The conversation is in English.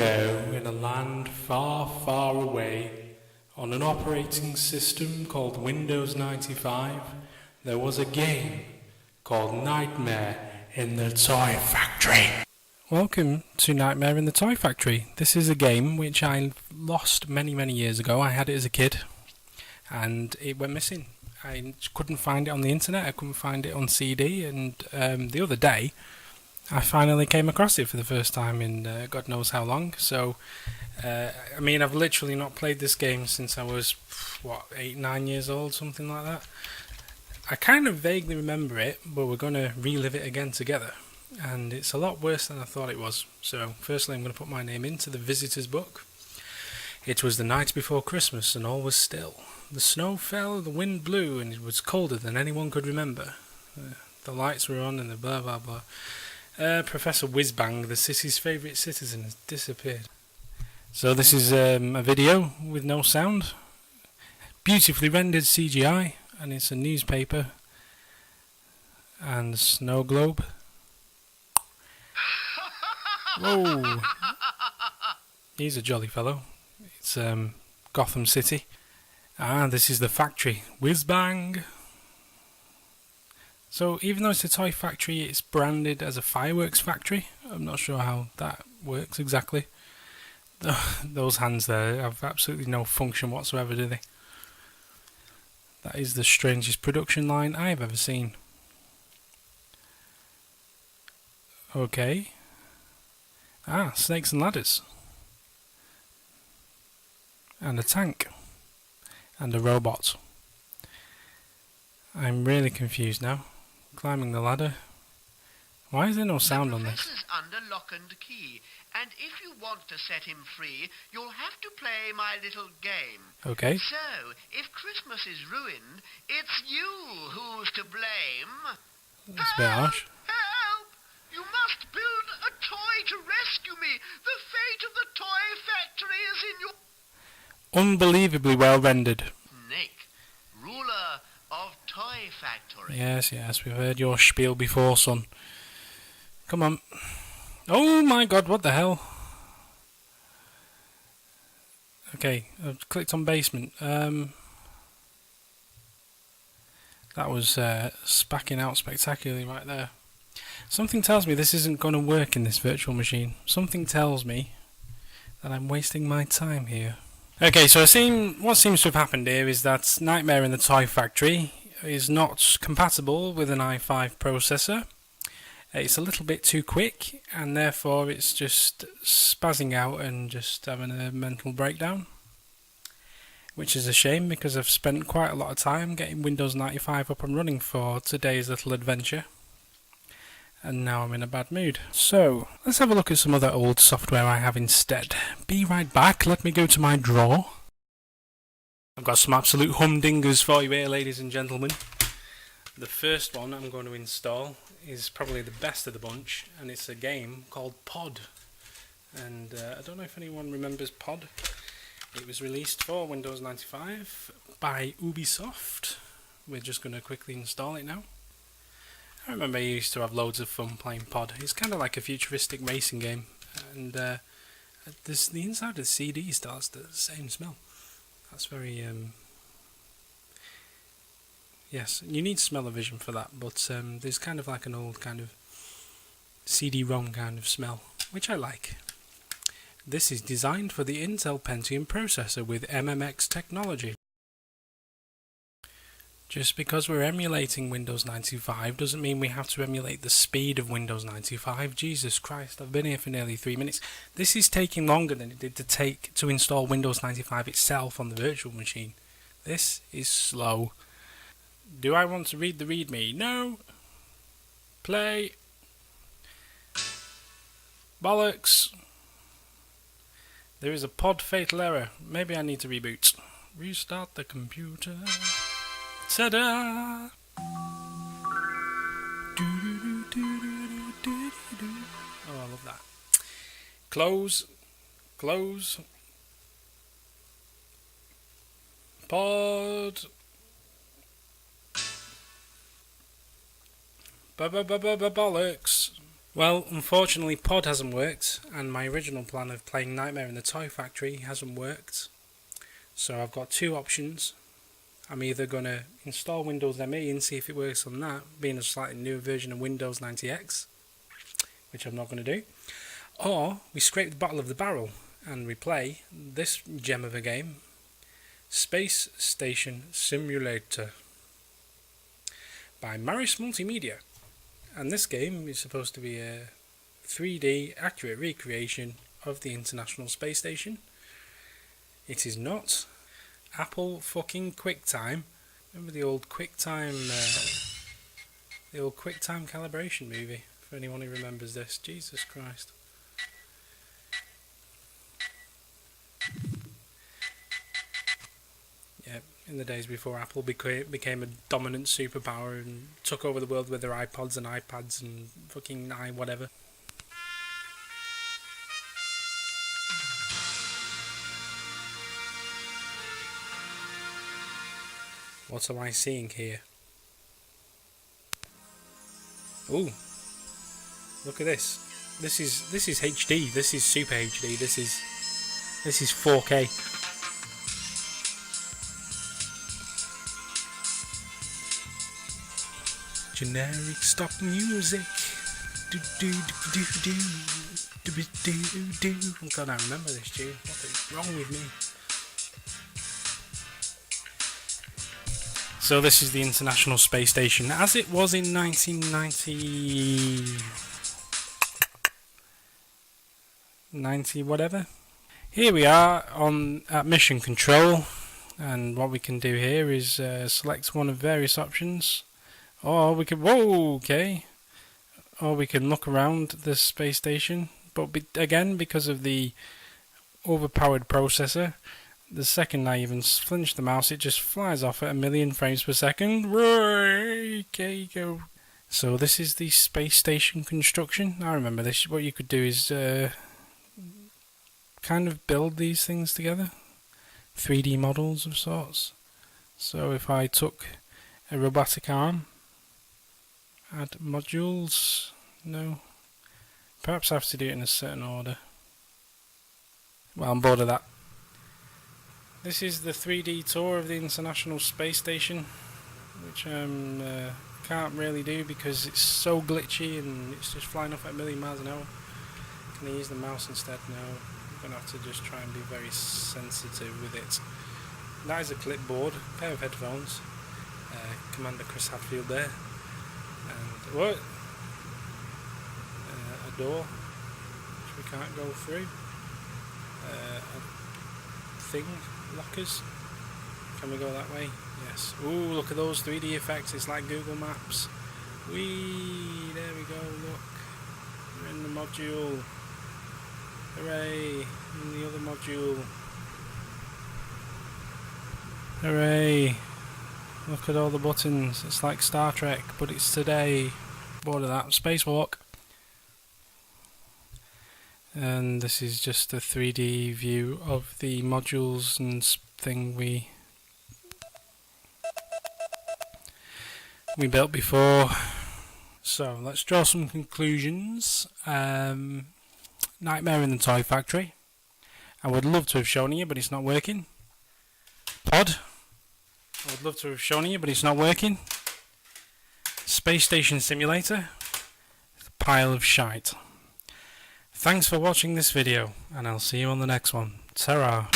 ago, in a land far, far away, on an operating system called Windows 95, there was a game called Nightmare in the Toy Factory. Welcome to Nightmare in the Toy Factory. This is a game which I lost many, many years ago. I had it as a kid, and it went missing. I couldn't find it on the internet, I couldn't find it on CD, and the other day, I finally came across it for the first time in God knows how long. So, I've literally not played this game since I was, 8, 9 years old, something like that. I kind of vaguely remember it, but we're going to relive it again together. And it's a lot worse than I thought it was. So, firstly, I'm going to put my name into the visitor's book. It was the night before Christmas, and all was still. The snow fell, the wind blew, and it was colder than anyone could remember. The lights were on, and the blah blah blah. Professor Whizbang, the city's favourite citizen, has disappeared. So this is a video with no sound, beautifully rendered CGI, and it's a newspaper and a snow globe. Whoa! He's a jolly fellow. It's Gotham City. This is the factory. Whizbang! So even though it's a toy factory, it's branded as a fireworks factory. I'm not sure how that works exactly. Those hands there have absolutely no function whatsoever, do they? That is the strangest production line I've ever seen. Okay. Snakes and ladders. And a tank. And a robot. I'm really confused now. Climbing the ladder. Why is there no sound on this? The professor's under lock and key, and if you want to set him free, you'll have to play my little game. Okay. So, if Christmas is ruined, it's you who's to blame. That's a bit harsh. Help! You must build a toy to rescue me. The fate of the toy factory is in your... Unbelievably well rendered. Snake, ruler of Toy Factory. Yes, we've heard your spiel before, son. Come on. Oh my god, what the hell? Okay, I've clicked on basement. That was spacking out spectacularly right there. Something tells me this isn't going to work in this virtual machine. Something tells me that I'm wasting my time here. Okay, so what seems to have happened here is that Nightmare in the Toy Factory is not compatible with an i5 processor. It's a little bit too quick, and therefore it's just spazzing out and just having a mental breakdown. Which is a shame, because I've spent quite a lot of time getting Windows 95 up and running for today's little adventure. And now I'm in a bad mood. So, let's have a look at some other old software I have instead. Be right back, let me go to my drawer. I've got some absolute humdingers for you here, ladies and gentlemen. The first one I'm going to install is probably the best of the bunch, and it's a game called Pod. And I don't know if anyone remembers Pod. It was released for Windows 95 by Ubisoft. We're just going to quickly install it now. I remember I used to have loads of fun playing Pod. It's kind of like a futuristic racing game, and the inside of the CD still has the same smell. That's very yes, you need smell-o-vision for that, but there's kind of like an old kind of CD-ROM kind of smell, which I like. This is designed for the Intel Pentium processor with MMX technology. Just because we're emulating Windows 95 doesn't mean we have to emulate the speed of Windows 95. Jesus Christ, I've been here for nearly 3 minutes. This is taking longer than it did to install Windows 95 itself on the virtual machine. This is slow. Do I want to read the README? No. Play. Bollocks. There is a pod fatal error. Maybe I need to reboot. Restart the computer. Ta-da! Oh, I love that. Close. Pod. Bollocks. Well, unfortunately Pod hasn't worked, and my original plan of playing Nightmare in the Toy Factory hasn't worked. So I've got two options. I'm either going to install Windows ME and see if it works on that, being a slightly newer version of Windows 90X, which I'm not going to do. Or we scrape the bottom of the barrel and we play this gem of a game, Space Station Simulator by Maris Multimedia. And this game is supposed to be a 3D accurate recreation of the International Space Station. It is not. Apple fucking QuickTime. Remember the old QuickTime calibration movie? For anyone who remembers this, Jesus Christ. Yeah, in the days before Apple became a dominant superpower and took over the world with their iPods and iPads and fucking whatever. What am I seeing here? Ooh, look at this. This is HD. This is Super HD. This is 4K. Generic stock music. God, I remember this tune. What is wrong with me? So this is the International Space Station as it was in 1990 whatever. Here we are at mission control, and what we can do here is select one of various options, or we can or we can look around the space station, but again, because of the overpowered processor, the second I even flinch the mouse, it just flies off at 1,000,000 frames per second. Okay, go. So this is the space station construction. I remember this. What you could do is kind of build these things together, 3D models of sorts. So if I took a robotic arm, add modules, no, perhaps I have to do it in a certain order. Well, I'm bored of that. This is the 3D tour of the International Space Station, which I can't really do because it's so glitchy and it's just flying off at 1,000,000 miles an hour. Can I use the mouse instead? No, I'm going to have to just try and be very sensitive with it. That is a clipboard, a pair of headphones, Commander Chris Hadfield there, and what? A door, which we can't go through, a thing. Lockers. Can we go that way? Yes. Ooh, look at those 3D effects. It's like Google Maps. Whee! There we go. Look. We're in the module. Hooray! In the other module. Hooray! Look at all the buttons. It's like Star Trek, but it's today. Bored of that. Spacewalk. And this is just a 3D view of the modules and thing we built before. So let's draw some conclusions. Nightmare in the Toy Factory. I would love to have shown you, but it's not working. Pod. I would love to have shown you, but it's not working. Space Station Simulator. Pile of shite. Thanks for watching this video, and I'll see you on the next one. Ta-ra.